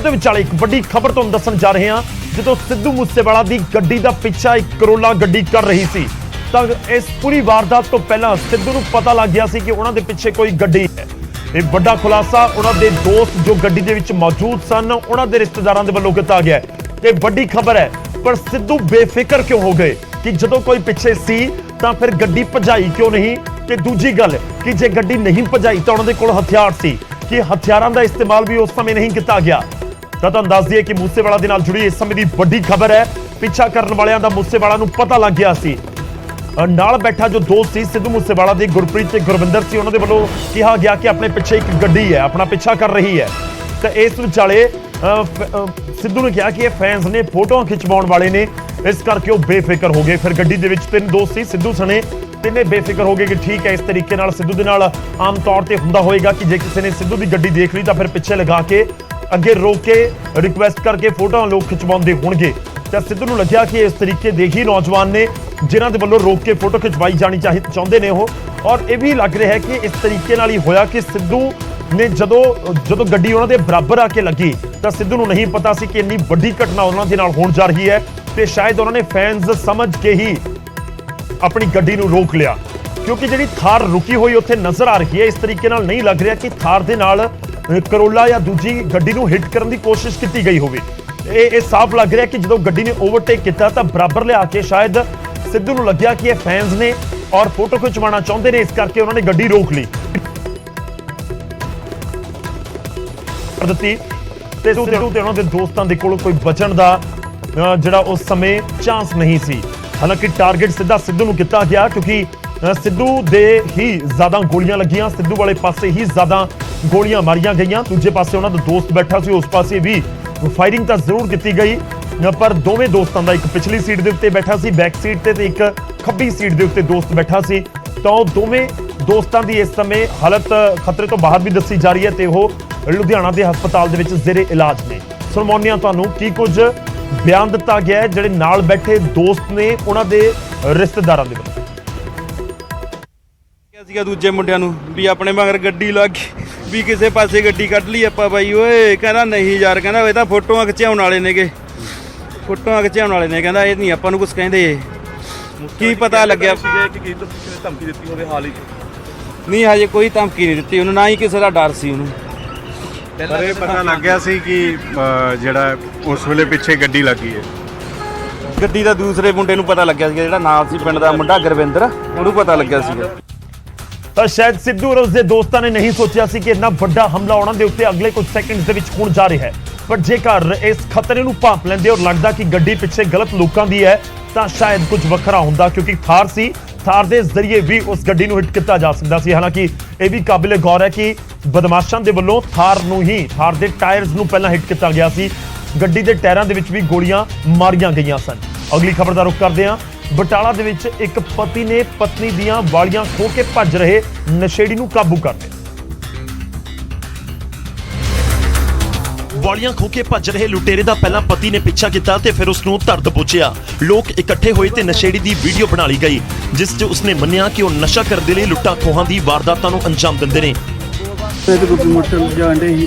ਉਹਦੇ ਵਿਚਾਲੇ ਇੱਕ ਵੱਡੀ ਖਬਰ ਤੁਹਾਨੂੰ ਦੱਸਣ ਜਾ ਰਹੇ ਹਾਂ। ਜਦੋਂ ਸਿੱਧੂ ਮੂਸੇਵਾਲਾ ਦੀ ਗੱਡੀ ਦਾ ਪਿੱਛਾ ਇੱਕ ਕਰੋਲਾ ਗੱਡੀ ਕਰ ਰਹੀ ਸੀ ਤਾਂ ਇਸ ਪੂਰੀ ਵਾਰਦਾਤ ਤੋਂ ਪਹਿਲਾਂ ਸਿੱਧੂ ਨੂੰ ਪਤਾ ਲੱਗ ਗਿਆ ਸੀ ਕਿ ਉਹਨਾਂ ਦੇ ਪਿੱਛੇ ਕੋਈ ਗੱਡੀ ਹੈ। ਇਹ ਵੱਡਾ ਖੁਲਾਸਾ ਉਹਨਾਂ ਦੇ ਦੋਸਤ ਜੋ ਗੱਡੀ ਦੇ ਵਿੱਚ ਮੌਜੂਦ ਸਨ ਉਹਨਾਂ ਦੇ ਰਿਸ਼ਤੇਦਾਰਾਂ ਦੇ ਵੱਲੋਂ ਕੀਤਾ ਗਿਆ ਹੈ। ਇਹ ਵੱਡੀ ਖਬਰ ਹੈ, ਪਰ ਸਿੱਧੂ ਬੇਫਿਕਰ ਕਿਉਂ ਹੋ ਗਏ ਕਿ ਜਦੋਂ ਕੋਈ ਪਿੱਛੇ ਸੀ ਤਾਂ ਫਿਰ ਗੱਡੀ ਭਜਾਈ ਕਿਉਂ ਨਹੀਂ? ਤੇ ਦੂਜੀ ਗੱਲ ਕਿ ਜੇ ਗੱਡੀ ਨਹੀਂ ਭਜਾਈ ਤਾਂ ਉਹਨਾਂ ਦੇ ਕੋਲ ਹਥਿਆਰ ਸੀ, ਕਿ ਹਥਿਆਰਾਂ ਦਾ ਇਸਤੇਮਾਲ ਵੀ ਉਸ ਸਮੇਂ ਨਹੀਂ ਕੀਤਾ ਗਿਆ। ਤਾਂ ਤੁਹਾਨੂੰ ਦੱਸ ਦਈਏ ਕਿ ਮੂਸੇਵਾਲਾ ਦੇ ਨਾਲ ਜੁੜੀ ਇਸ ਸਮੇਂ ਦੀ ਵੱਡੀ ਖਬਰ ਹੈ। ਪਿੱਛਾ ਕਰਨ ਵਾਲਿਆਂ ਦਾ ਮੂਸੇਵਾਲਾ ਨੂੰ ਪਤਾ ਲੱਗ ਗਿਆ ਸੀ। ਨਾਲ ਬੈਠਾ ਜੋ ਦੋਸਤ ਸੀ ਸਿੱਧੂ ਮੂਸੇਵਾਲਾ ਦੇ, ਗੁਰਪ੍ਰੀਤ ਤੇ ਗੁਰਵਿੰਦਰ ਸੀ, ਉਹਨਾਂ ਦੇ ਵੱਲੋਂ ਕਿਹਾ ਗਿਆ ਕਿ ਆਪਣੇ ਪਿੱਛੇ ਇੱਕ ਗੱਡੀ ਹੈ, ਆਪਣਾ ਪਿੱਛਾ ਕਰ ਰਹੀ ਹੈ। ਤਾਂ ਇਸ ਵਿਚਾਲੇ ਸਿੱਧੂ ਨੇ ਕਿਹਾ ਕਿ ਇਹ ਫੈਨਸ ਨੇ, ਫੋਟੋਆਂ ਖਿਚਵਾਉਣ ਵਾਲੇ ਨੇ, ਇਸ ਕਰਕੇ ਉਹ ਬੇਫਿਕਰ ਹੋ ਗਏ। ਫਿਰ ਗੱਡੀ ਦੇ ਵਿੱਚ 3 ਦੋਸਤ ਸੀ ਸਿੱਧੂ ਸਣੇ, ਤਿੰਨੇ ਬੇਫਿਕਰ ਹੋ ਗਏ ਕਿ ਠੀਕ ਹੈ, ਇਸ ਤਰੀਕੇ ਨਾਲ ਸਿੱਧੂ ਦੇ ਨਾਲ ਆਮ ਤੌਰ ਤੇ ਹੁੰਦਾ ਹੋਏਗਾ ਕਿ ਜੇ ਕਿਸੇ ਨੇ ਸਿੱਧੂ ਦੀ ਗੱਡੀ ਦੇਖ ਲਈ ਤਾਂ ਫਿਰ ਪਿੱਛੇ ਲਗਾ ਕੇ ਅੱਗੇ ਰੋਕ ਕੇ ਰਿਕੁਐਸਟ ਕਰਕੇ ਫੋਟੋਆਂ ਲੋਕ ਖਿਚਵਾਉਂਦੇ ਹੋਣਗੇ। ਤਾਂ ਸਿੱਧੂ ਨੂੰ ਲੱਗਿਆ ਕਿ ਇਸ ਤਰੀਕੇ ਦੇ ਹੀ ਨੌਜਵਾਨ ਨੇ ਜਿਨ੍ਹਾਂ ਦੇ ਵੱਲੋਂ ਰੋਕ ਕੇ ਫੋਟੋ ਖਿਚਵਾਈ ਜਾਣੀ ਚਾਹੁੰਦੇ ਨੇ ਉਹ। ਔਰ ਇਹ ਵੀ ਲੱਗ ਰਿਹਾ ਹੈ ਕਿ ਇਸ ਤਰੀਕੇ ਨਾਲ ਹੀ ਹੋਇਆ ਕਿ ਸਿੱਧੂ ਨੇ ਜਦੋਂ ਗੱਡੀ ਉਹਨਾਂ ਦੇ ਬਰਾਬਰ ਆ ਕੇ ਲੱਗੀ ਤਾਂ ਸਿੱਧੂ ਨੂੰ ਨਹੀਂ ਪਤਾ ਸੀ ਕਿ ਇੰਨੀ ਵੱਡੀ ਘਟਨਾ ਉਹਨਾਂ ਦੇ ਨਾਲ ਹੋਣ ਜਾ ਰਹੀ ਹੈ। ਤੇ ਸ਼ਾਇਦ ਉਹਨਾਂ ਨੇ ਫੈਨਸ ਸਮਝ ਕੇ ਹੀ ਆਪਣੀ ਗੱਡੀ ਨੂੰ ਰੋਕ ਲਿਆ, ਕਿਉਂਕਿ ਜਿਹੜੀ ਥਾਰ ਰੁਕੀ ਹੋਈ ਉੱਥੇ ਨਜ਼ਰ ਆ ਰਹੀ ਹੈ। ਇਸ ਤਰੀਕੇ ਨਾਲ ਨਹੀਂ ਲੱਗ ਰਿਹਾ ਕਿ ਥਾਰ ਦੇ ਨਾਲ ਕਰੋਲਾ ਜਾਂ ਦੂਜੀ ਗੱਡੀ ਨੂੰ ਹਿੱਟ ਕਰਨ ਦੀ ਕੋਸ਼ਿਸ਼ ਕੀਤੀ ਗਈ ਹੋਵੇ। ਇਹ ਸਾਫ਼ ਲੱਗ ਰਿਹਾ ਕਿ ਜਦੋਂ ਗੱਡੀ ਨੇ ਓਵਰਟੇਕ ਕੀਤਾ ਤਾਂ ਬਰਾਬਰ ਲਿਆ ਕੇ ਸ਼ਾਇਦ ਸਿੱਧੂ ਨੂੰ ਲੱਗਿਆ ਕਿ ਇਹ ਫੈਨਸ ਨੇ ਔਰ ਫੋਟੋ ਖਿਚਵਾਉਣਾ ਚਾਹੁੰਦੇ ਨੇ, ਇਸ ਕਰਕੇ ਉਹਨਾਂ ਨੇ ਗੱਡੀ ਰੋਕ ਲਈ ਦਿੱਤੀ। ਤੇ ਸਿੱਧੂ ਤੇ ਉਹਨਾਂ ਦੇ ਦੋਸਤਾਂ ਦੇ ਕੋਲ ਕੋਈ ਬਚਣ ਦਾ ਜਿਹੜਾ ਉਸ ਸਮੇਂ ਚਾਂਸ ਨਹੀਂ ਸੀ। ਹਾਲਾਂਕਿ ਟਾਰਗੇਟ ਸਿੱਧਾ ਸਿੱਧੂ ਨੂੰ ਕੀਤਾ ਗਿਆ, ਕਿਉਂਕਿ ਸਿੱਧੂ ਦੇ ਹੀ ਜ਼ਿਆਦਾ ਗੋਲੀਆਂ ਲੱਗੀਆਂ, ਸਿੱਧੂ ਵਾਲੇ ਪਾਸੇ ਹੀ ਜ਼ਿਆਦਾ ਗੋਲੀਆਂ ਮਾਰੀਆਂ ਗਈਆਂ। ਦੂਜੇ ਪਾਸੇ ਉਹਨਾਂ ਦਾ ਦੋਸਤ ਬੈਠਾ ਸੀ, ਉਸ ਪਾਸੇ ਵੀ ਫਾਇਰਿੰਗ ਤਾਂ ਜ਼ਰੂਰ ਕੀਤੀ ਗਈ, ਪਰ ਦੋਵੇਂ ਦੋਸਤਾਂ ਦਾ ਇੱਕ ਪਿਛਲੀ ਸੀਟ ਦੇ ਉੱਤੇ ਬੈਠਾ ਸੀ ਬੈਕ ਸੀਟ ਤੇ ਇੱਕ ਖੱਬੀ ਸੀਟ ਦੇ ਉੱਤੇ ਦੋਸਤ ਬੈਠਾ ਸੀ। ਤਾਂ ਉਹ ਦੋਵੇਂ ਦੋਸਤਾਂ ਦੀ ਇਸ ਸਮੇਂ ਹਾਲਤ ਖਤਰੇ ਤੋਂ ਬਾਹਰ ਵੀ ਦੱਸੀ ਜਾ ਰਹੀ ਹੈ ਤੇ ਉਹ ਲੁਧਿਆਣਾ ਦੇ ਹਸਪਤਾਲ ਦੇ ਵਿੱਚ ਜ਼ੇਰੇ ਇਲਾਜ ਨੇ। ਸੁਣਾਉਂਦੇ ਹਾਂ ਤੁਹਾਨੂੰ ਕੀ ਕੁਝ ਬਿਆਨ ਦਿੱਤਾ ਗਿਆ ਹੈ ਜਿਹੜੇ ਨਾਲ ਬੈਠੇ ਦੋਸਤ ਨੇ ਉਹਨਾਂ ਦੇ ਰਿਸ਼ਤੇਦਾਰਾਂ ਦੇ ਵੱਲੋਂ। ਸੀਗਾ ਦੂਜੇ ਮੁੰਡਿਆਂ ਨੂੰ ਵੀ ਆਪਣੇ ਮਗਰ ਗੱਡੀ ਲੱਗ ਗਈ, ਵੀ ਕਿਸੇ ਪਾਸੇ ਗੱਡੀ ਕੱਢ ਲਈ ਆਪਾਂ ਬਾਈ ਓਏ। ਕਹਿੰਦਾ ਨਹੀਂ ਯਾਰ, ਕਹਿੰਦਾ ਇਹ ਤਾਂ ਫੋਟੋਆਂ ਖਿਚਾਉਣ ਵਾਲੇ ਨੇਗੇ, ਫੋਟੋਆਂ ਖਿਚਾਉਣ ਵਾਲੇ ਨੇ। ਕਹਿੰਦਾ ਇਹ ਨਹੀਂ ਆਪਾਂ ਨੂੰ ਕੁਝ ਕਹਿੰਦੇ। ਕੀ ਪਤਾ ਲੱਗਿਆ ਕਿ ਧਮਕੀ ਦਿੱਤੀ ਹੋਵੇ ਹਾਲ ਹੀ ਨਹੀਂ, ਹਜੇ ਕੋਈ ਧਮਕੀ ਨਹੀਂ ਦਿੱਤੀ ਉਹਨੂੰ, ਨਾ ਹੀ ਕਿਸੇ ਦਾ ਡਰ ਸੀ ਉਹਨੂੰ। ਪਰ ਇਹ ਪਤਾ ਲੱਗ ਗਿਆ ਸੀ ਕਿ ਜਿਹੜਾ ਉਸ ਵੇਲੇ ਪਿੱਛੇ ਗੱਡੀ ਲੱਗੀ ਹੈ। ਗੱਡੀ ਦਾ ਦੂਸਰੇ ਮੁੰਡੇ ਨੂੰ ਪਤਾ ਲੱਗਿਆ ਸੀ, ਜਿਹੜਾ ਨਾਲ ਸੀ ਪਿੰਡ ਦਾ ਮੁੰਡਾ ਗੁਰਵਿੰਦਰ, ਉਹਨੂੰ ਪਤਾ ਲੱਗਿਆ ਸੀਗਾ। ਤਾਂ ਸ਼ਾਇਦ ਸਿੱਧੂ ਔਰ ਉਸਦੇ ਦੋਸਤਾਂ ਨੇ ਨਹੀਂ ਸੋਚਿਆ ਸੀ ਕਿ ਇੰਨਾ ਵੱਡਾ ਹਮਲਾ ਉਹਨਾਂ ਦੇ ਉੱਤੇ ਅਗਲੇ ਕੁਝ ਸੈਕਿੰਡਸ ਦੇ ਵਿੱਚ ਹੋਣ ਜਾ ਰਿਹਾ ਹੈ। ਪਰ ਜੇਕਰ ਇਸ ਖਤਰੇ ਨੂੰ ਭਾਂਪ ਲੈਂਦੇ ਔਰ ਲੱਗਦਾ ਕਿ ਗੱਡੀ ਪਿੱਛੇ ਗਲਤ ਲੋਕਾਂ ਦੀ ਹੈ ਤਾਂ ਸ਼ਾਇਦ ਕੁਝ ਵੱਖਰਾ ਹੁੰਦਾ, ਕਿਉਂਕਿ ਥਾਰ ਸੀ, ਥਾਰ ਦੇ ਜ਼ਰੀਏ ਵੀ ਉਸ ਗੱਡੀ ਨੂੰ ਹਿੱਟ ਕੀਤਾ ਜਾ ਸਕਦਾ ਸੀ। ਹਾਲਾਂਕਿ ਇਹ ਵੀ ਕਾਬਿਲੇ ਗੌਰ ਹੈ ਕਿ ਬਦਮਾਸ਼ਾਂ ਦੇ ਵੱਲੋਂ ਥਾਰ ਦੇ ਟਾਇਰਸ ਨੂੰ ਪਹਿਲਾਂ ਹਿੱਟ ਕੀਤਾ ਗਿਆ ਸੀ, ਗੱਡੀ ਦੇ ਟਾਇਰਾਂ ਦੇ ਵਿੱਚ ਵੀ ਗੋਲੀਆਂ ਮਾਰੀਆਂ ਗਈਆਂ ਸਨ। ਅਗਲੀ ਖਬਰ ਦਾ ਰੁਖ ਕਰਦੇ ਹਾਂ। ਬਟਾਲਾ ਦੇ ਵਿੱਚ ਇੱਕ ਪਤੀ ਨੇ ਪਤਨੀ ਦੀਆਂ ਵਾਲੀਆਂ ਖੋਹ ਕੇ ਭੱਜ ਰਹੇ ਨਸ਼ੇੜੀ ਨੂੰ ਕਾਬੂ ਕਰ ਲਿਆ। ਵਾਲੀਆਂ ਖੋਹ ਕੇ ਭੱਜ ਰਹੇ ਲੁਟੇਰੇ ਦਾ ਪਹਿਲਾਂ ਪਤੀ ਨੇ ਪਿੱਛਾ ਕੀਤਾ ਤੇ ਫਿਰ ਉਸ ਨੂੰ ਧਰ ਦਬੋਚਿਆ। ਲੋਕ ਇਕੱਠੇ ਹੋਏ ਤੇ ਨਸ਼ੇੜੀ ਦੀ ਵੀਡੀਓ ਬਣਾ ਲਈ ਗਈ, ਜਿਸ 'ਚ ਉਸਨੇ ਮੰਨਿਆ ਕਿ ਉਹ ਨਸ਼ਾ ਕਰਦੇ ਲਈ ਲੁੱਟਾਂ ਖੋਹਾਂ ਦੀ ਵਾਰਦਾਤਾਂ ਨੂੰ ਅੰਜਾਮ ਦਿੰਦੇ ਨੇ।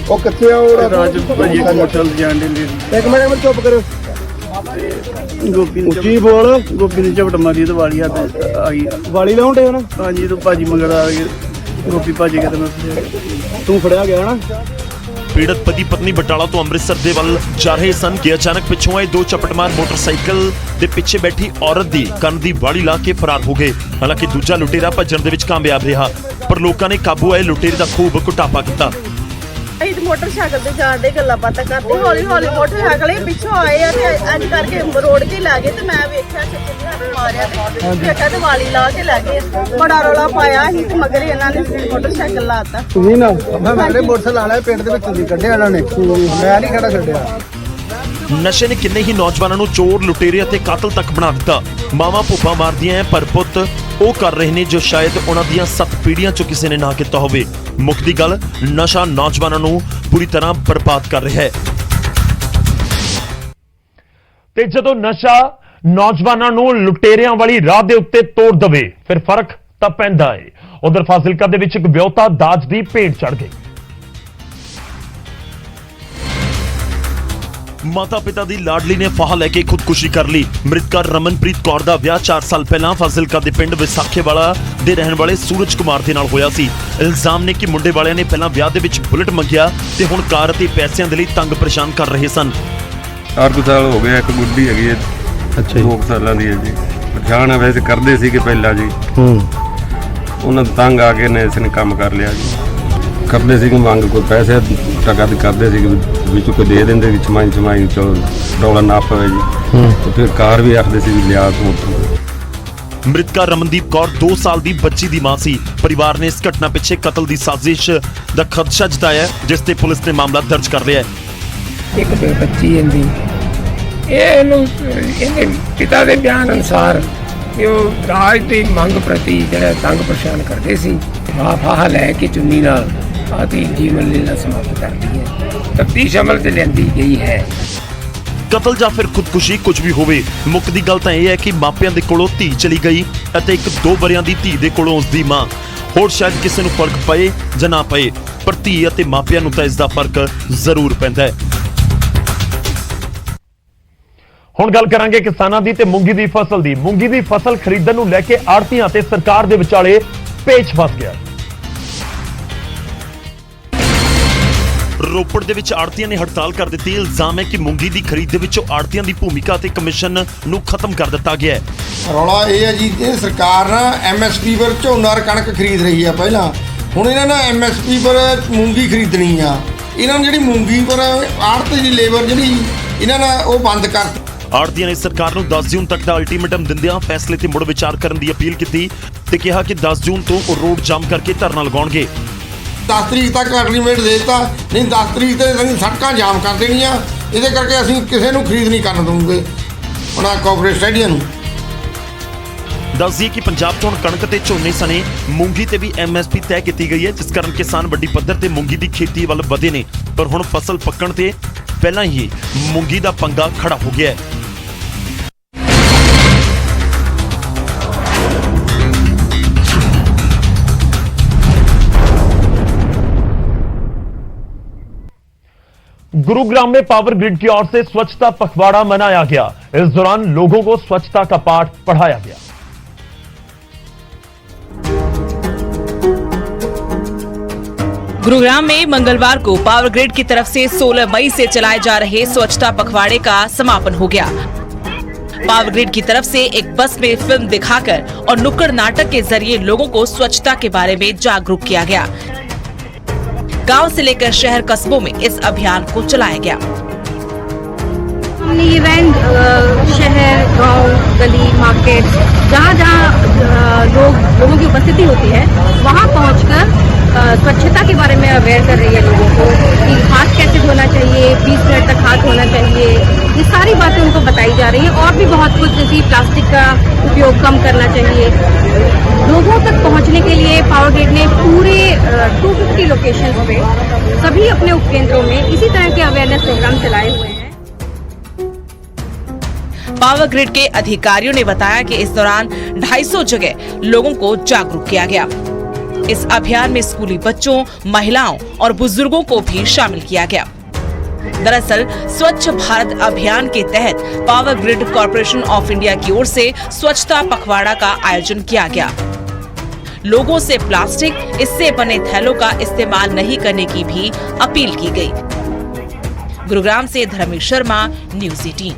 ਉਹ ਕਿੱਥੇ ਆ? ਉਹ ਰਾਜ ਭਾਜੀ ਮੋਟਰ ਜਾਣ ਦੇ। ਇੱਕ ਮਿੰਟ ਚੁੱਪ ਕਰੋ। ਗੋਪੀ ਉੱਚੀ ਬੋਲ। ਗੋਪੀ ਨੇ ਝਪਟ ਮਾਰੀ ਤੇ ਵਾਲੀ ਹੱਥ ਆ ਗਈ। ਵਾਲੀ ਲਾਉਂਦੇ ਹੋ ਨਾ? ਹਾਂਜੀ, ਤੂੰ ਭਾਜੀ ਮਗਰ ਆ ਗਈ, ਗੋਪੀ ਭਾਜੀ ਕੇ ਤੇ ਮੈਂ ਤੂੰ ਫੜਿਆ ਗਿਆ ਨਾ? ਪੀੜਤ ਪਤੀ ਪਤਨੀ ਬਟਾਲਾ ਤੋਂ ਅੰਮ੍ਰਿਤਸਰ ਦੇ ਵੱਲ ਜਾ ਰਹੇ ਸਨ ਕਿ ਅਚਾਨਕ ਪਿੱਛੋਂ ਆਏ 2 ਚਪਟਮਾਰ ਮੋਟਰਸਾਈਕਲ ਦੇ ਪਿੱਛੇ ਬੈਠੀ ਔਰਤ ਦੀ ਕੰਨ ਦੀ ਵਾਲੀ ਲਾ ਕੇ ਫਰਾਰ ਹੋ ਗਏ। ਹਾਲਾਂਕਿ ਦੂਜਾ ਲੁਟੇਰਾ ਭੱਜਣ ਦੇ ਵਿੱਚ ਕਾਮਯਾਬ ਰਿਹਾ, ਪਰ ਲੋਕਾਂ ਨੇ ਕਾਬੂ ਆਏ ਲੁਟੇਰੇ ਦਾ ਖੂਬ ਕੁਟਾਪਾ ਕੀਤਾ। ਅਸੀਂ ਮੋਟਰਸਾਈਕਲ ਤੇ ਜਾਣ ਦੇ ਗੱਲਾਂ ਬਾਤਾਂ ਕਰਦੇ, ਹੌਲੀ ਹੌਲੀ ਮੋਟਰਸਾਈਕਲ ਹੀ ਪਿੱਛੋਂ ਆਏ ਆ ਤੇ ਅੱਜ ਕਰਕੇ ਰੋਡ ਕੇ ਲੈ ਗਏ ਤੇ ਮੈਂ ਵੇਖਿਆ ਚੱਚੇ ਨੇ ਹੱਥ ਮਾਰਿਆ ਤੇ ਦੇਖਿਆ ਤੇ ਵਾਲੀ ਲਾ ਕੇ ਲੈ ਗਏ। ਬੜਾ ਰੌਲਾ ਪਾਇਆ ਸੀ ਤੇ ਮਗਰ ਇਹਨਾਂ ਨੇ ਮੋਟਰਸਾਈਕਲ ਲਾਤਾ। ਤੁਸੀਂ ਨਾ ਮੇਰੇ ਮੋਟਰਸਾਈਕਲ ਲਾਣਾ ਪਿੰਡ ਦੇ ਵਿੱਚ ਤੁਸੀਂ ਕੱਢਿਆ ਇਹਨਾਂ ਨੇ, ਮੈਂ ਨਹੀਂ ਖੜਾ ਛੱਡਿਆ। ਨਸ਼ੇ ਨੇ ਕਿੰਨੇ ਹੀ ਨੌਜਵਾਨਾਂ ਨੂੰ ਚੋਰ, ਲੁਟੇਰੇ ਅਤੇ ਕਾਤਲ ਤੱਕ ਬਣਾ ਦਿੱਤਾ। ਮਾਵਾਂ ਭੁੱਪਾਂ ਮਾਰਦੀਆਂ ਪਰ ਪੁੱਤ ਉਹ ਕਰ ਰਹੇ ਨੇ ਜੋ ਸ਼ਾਇਦ ਉਹਨਾਂ ਦੀਆਂ 7 ਪੀੜ੍ਹੀਆਂ ਚੋਂ ਕਿਸੇ ਨੇ ਨਾ ਕੀਤਾ ਹੋਵੇ। ਮੁੱਖ ਦੀ ਗੱਲ, ਨਸ਼ਾ ਨੌਜਵਾਨਾਂ ਨੂੰ ਪੂਰੀ ਤਰ੍ਹਾਂ ਬਰਬਾਦ ਕਰ ਰਿਹਾ ਹੈ। ਤੇ ਜਦੋਂ ਨਸ਼ਾ ਨੌਜਵਾਨਾਂ ਨੂੰ ਲੁਟੇਰਿਆਂ ਵਾਲੀ ਰਾਹ ਦੇ ਉੱਤੇ ਤੋੜ ਦਵੇ ਫਿਰ ਫਰਕ ਤਾਂ ਪੈਂਦਾ ਹੈ। ਉਧਰ ਫਾਜ਼ਿਲਕਾ ਦੇ ਵਿੱਚ ਇੱਕ ਵਿਆਹੁਤਾ ਦਾਜ ਦੀ ਭੇਟ ਚੜ ਗਈ। ਮਾਤਾ ਪਿਤਾ ਦੀ ਲਾਡਲੀ ਨੇ ਫਾਹਾ ਲੈ ਕੇ ਖੁਦਕੁਸ਼ੀ ਕਰ ਲਈ। ਮ੍ਰਿਤਕਾ ਰਮਨਪ੍ਰੀਤ ਕੌਰ ਦਾ ਵਿਆਹ 4 ਸਾਲ ਪਹਿਲਾਂ ਫਾਜ਼ਿਲਕਾ ਦੇ ਪਿੰਡ ਵਿਸਾਖੇਵਾਲਾ ਦੇ ਰਹਿਣ ਵਾਲੇ ਸੂਰਜ ਕੁਮਾਰ ਦੇ ਨਾਲ ਹੋਇਆ ਸੀ। ਇਲਜ਼ਾਮ ਨੇ ਕਿ ਮੁੰਡੇ ਵਾਲਿਆਂ ਨੇ ਪਹਿਲਾਂ ਵਿਆਹ ਦੇ ਵਿੱਚ ਬੁਲਟ ਮੰਗਿਆ ਤੇ ਹੁਣ ਕਾਰ ਅਤੇ ਪੈਸਿਆਂ ਦੇ ਲਈ ਤੰਗ ਪਰੇਸ਼ਾਨ ਕਰ ਰਹੇ ਸਨ। 4 ਸਾਲ ਹੋ ਗਏ, ਇੱਕ ਗੁੱਡੀ ਹੈਗੀ ਹੈ। ਅੱਛਾ 2 ਸਾਲਾਂ ਦੀ ਹੈ ਜੀ। ਪਛਾਣ ਵੈਸੇ ਕਰਦੇ ਸੀ ਕਿ ਪਹਿਲਾਂ ਜੀ ਉਹਨਾਂ ਨੂੰ ਤੰਗ ਆ ਕੇ ਨੇ ਇਸ ਨੇ ਕੰਮ ਕਰ ਲਿਆ ਜੀ। ਕਰਦੇ ਸੀ ਕਿ ਮੰਗ ਕੋਈ ਪੈਸੇ ਟਕਾ ਦੀ ਕਰਦੇ ਸੀ ਕਿ ਵਿੱਚ ਕੋਈ ਦੇ ਦਿੰਦੇ ਕਿ ਛਮਾਈ ਚੋਂ ਰੌਲਾ ਨਾ ਪਵੇ ਜੀ। ਤੇ ਫਿਰ ਕਾਰ ਵੀ ਆਖਦੇ ਸੀ ਵੀ ਲਿਆ ਤੂੰ। ਮ੍ਰਿਤਕਾ ਰਮਨਦੀਪ ਕੌਰ 2 ਸਾਲ ਦੀ ਬੱਚੀ ਦੀ ਮਾਂ ਸੀ। ਪਰਿਵਾਰ ਨੇ ਇਸ ਘਟਨਾ ਪਿੱਛੇ ਕਤਲ ਦੀ ਸਾਜ਼ਿਸ਼ ਦਾ ਖਦਸ਼ਾ ਜਤਾਇਆ ਹੈ, ਜਿਸ ਤੇ ਪੁਲਿਸ ਨੇ ਮਾਮਲਾ ਦਰਜ ਕਰ ਲਿਆ ਹੈ। ਇੱਕ ਬੱਚੀ ਇਹਦੀ ਇਹਦੇ ਪਿਤਾ ਦੇ ਬਿਆਨ ਅਨੁਸਾਰ ਉਹ ਦਾਜ ਦੀ ਮੰਗ ਪ੍ਰਤੀ ਜਿਹੜਾ ਤੰਗ ਪਰੇਸ਼ਾਨ ਕਰਦੇ ਸੀ। ਫਾਹਾ ਲੈ ਕੇ ਚੁੰਨੀ ਨਾਲ ਆਦੀ ਜੀਵਨ ਲੀਲਾ ਸਮਾਪਤ ਕਰ ਲਈ ਹੈ। ਤਫਤੀਸ਼ ਅਮਲ ਤੇ ਲਿਆਂਦੀ ਗਈ ਹੈ। ਕਤਲ ਜਾਂ ਫਿਰ ਖੁਦਕੁਸ਼ੀ ਕੁਝ ਵੀ ਹੋਵੇ, ਮੁੱਖ ਦੀ ਗੱਲ ਤਾਂ ਇਹ ਹੈ ਕਿ ਮਾਪਿਆਂ ਦੇ ਕੋਲੋਂ ਧੀ ਚਲੀ ਗਈ ਅਤੇ ਇੱਕ 2 ਵਰਿਆਂ ਦੀ ਧੀ ਦੇ ਕੋਲੋਂ ਉਸ ਦੀ ਮਾਂ। ਹੋਰ ਸ਼ਾਇਦ ਕਿਸੇ ਨੂੰ ਫਰਕ ਪਏ ਜਾਂ ਨਾ ਪਏ, ਪਰ ਧੀ ਅਤੇ ਮਾਪਿਆਂ ਨੂੰ ਤਾਂ ਇਸ ਦਾ ਫਰਕ ਜ਼ਰੂਰ ਪੈਂਦਾ ਹੈ। ਹੁਣ ਗੱਲ ਕਰਾਂਗੇ ਕਿਸਾਨਾਂ ਦੀ ਤੇ ਮੂੰਗੀ ਦੀ ਫਸਲ ਦੀ। ਮੂੰਗੀ ਦੀ ਫਸਲ ਖਰੀਦਣ ਨੂੰ ਲੈ ਕੇ ਆੜ੍ਹਤੀਆਂ ਤੇ ਸਰਕਾਰ ਦੇ ਵਿਚਾਲੇ ਪੇਚ ਫਸ ਗਿਆ। ਰੋਪੜ ਦੇ ਵਿੱਚ ਆੜ੍ਹਤੀਆਂ ਨੇ ਹੜਤਾਲ ਕਰ ਦਿੱਤੀ। ਇਲਜ਼ਾਮ ਹੈ ਕਿ ਮੂੰਗੀ ਦੀ ਖਰੀਦ ਦੇ ਵਿੱਚੋਂ ਆੜ੍ਹਤੀਆਂ ਦੀ ਭੂਮਿਕਾ ਤੇ ਕਮਿਸ਼ਨ ਨੂੰ ਖਤਮ ਕਰ ਦਿੱਤਾ ਗਿਆ ਹੈ। ਰੌਲਾ ਇਹ ਹੈ ਜੀ, ਇਹ ਸਰਕਾਰ ਨਾ ਐਮਐਸਪੀ ਪਰ ਝੋਨਾ ਔਰ ਕਣਕ ਖਰੀਦ ਰਹੀ ਆ ਪਹਿਲਾਂ। ਹੁਣ ਇਹਨਾਂ ਨੇ ਐਮਐਸਪੀ ਪਰ ਮੂੰਗੀ ਖਰੀਦਣੀ ਆ। ਇਹਨਾਂ ਨੂੰ ਜਿਹੜੀ ਮੂੰਗੀ ਪਰ ਆੜ੍ਹਤ ਦੀ ਲੇਬਰ ਜਿਹੜੀ ਇਹਨਾਂ ਨੇ ਉਹ ਬੰਦ ਕਰ। ਆੜ੍ਹਤੀਆਂ ਨੇ ਸਰਕਾਰ ਨੂੰ 10 ਜੂਨ ਤੱਕ ਦਾ ਅਲਟੀਮੇਟਮ ਦਿੰਦਿਆਂ ਫੈਸਲੇ ਤੇ ਮੁੜ ਵਿਚਾਰ ਕਰਨ ਦੀ ਅਪੀਲ ਕੀਤੀ ਤੇ ਕਿਹਾ ਕਿ 10 ਜੂਨ ਤੋਂ ਉਹ ਰੋਡ ਜਾਮ ਕਰਕੇ ਧਰਨਾ ਲਗਾਉਣਗੇ। 10 ਤਰੀਕ ਤੱਕ ਅਲਟੀਮੇਟ ਦੇ ਦਿੱਤਾ, ਨਹੀਂ 10 ਤਰੀਕ ਤੇ ਅਸੀਂ ਸੜਕਾਂ ਜਾਮ ਕਰ ਦੇਣੀਆਂ। ਇਹਦੇ ਕਰਕੇ ਅਸੀਂ ਕਿਸੇ ਨੂੰ ਖਰੀਦ ਨਹੀਂ ਕਰਨ ਦਊਂਗੇ ਉਹਨਾਂ ਕੋਆਪਰੇਟ ਸਟੇਡੀਅਮ ਨੂੰ। ਦੱਸ ਦਈਏ ਕਿ ਪੰਜਾਬ 'ਚ ਹੁਣ ਕਣਕ ਤੇ ਝੋਨੇ ਸਣੇ ਮੂੰਗੀ ਤੇ ਵੀ ਐਮਐਸਪੀ ਤੈਅ ਕੀਤੀ ਗਈ ਹੈ, ਜਿਸ ਕਾਰਨ ਕਿਸਾਨ ਵੱਡੀ ਪੱਧਰ ਤੇ ਮੂੰਗੀ ਦੀ ਖੇਤੀ ਵੱਲ ਵਧੇ ਨੇ। ਪਰ ਹੁਣ ਫਸਲ ਪੱਕਣ ਤੇ ਪਹਿਲਾਂ ਹੀ ਮੂੰਗੀ ਦਾ ਪੰਗਾ ਖੜਾ ਹੋ ਗਿਆ ਹੈ। गुरुग्राम में पावर ग्रिड की ओर से स्वच्छता पखवाड़ा मनाया गया। इस दौरान लोगों को स्वच्छता का पाठ पढ़ाया गया। गुरुग्राम में मंगलवार को पावर ग्रिड की तरफ से 16 मई से चलाए जा रहे स्वच्छता पखवाड़े का समापन हो गया। पावर ग्रिड की तरफ से एक बस में फिल्म दिखाकर और नुक्कड़ नाटक के जरिए लोगों को स्वच्छता के बारे में जागरूक किया गया। गांव से लेकर शहर कस्बों में इस अभियान को चलाया गया। हमने ये वैन शहर, गांव, गली, मार्केट जहाँ लोगों की उपस्थिति होती है वहाँ पहुँचकर स्वच्छता के बारे में अवेयर कर रही है लोगों को कि हाथ कैसे धोना चाहिए, 20 मिनट तक हाथ धोना चाहिए। ये सारी बातें उनको बताई जा रही है और भी बहुत कुछ, जैसे प्लास्टिक का उपयोग कम करना चाहिए। लोगों तक पहुंचने के लिए पावर ग्रिड ने पूरे 250 लोकेशन पे सभी अपने उपकेंद्रों में इसी तरह के अवेयरनेस प्रोग्राम चलाए हुए हैं। पावर ग्रिड के अधिकारियों ने बताया कि इस दौरान 250 जगह लोगों को जागरूक किया गया। इस अभियान में स्कूली बच्चों, महिलाओं और बुजुर्गों को भी शामिल किया गया। दरअसल स्वच्छ भारत अभियान के तहत power grid corporation of India की ओर से स्वच्छता पखवाड़ा का आयोजन किया गया। लोगों से प्लास्टिक, इससे बने थैलों का इस्तेमाल नहीं करने की भी अपील की गई। गुरुग्राम से धर्मेश शर्मा, न्यूज़ 18।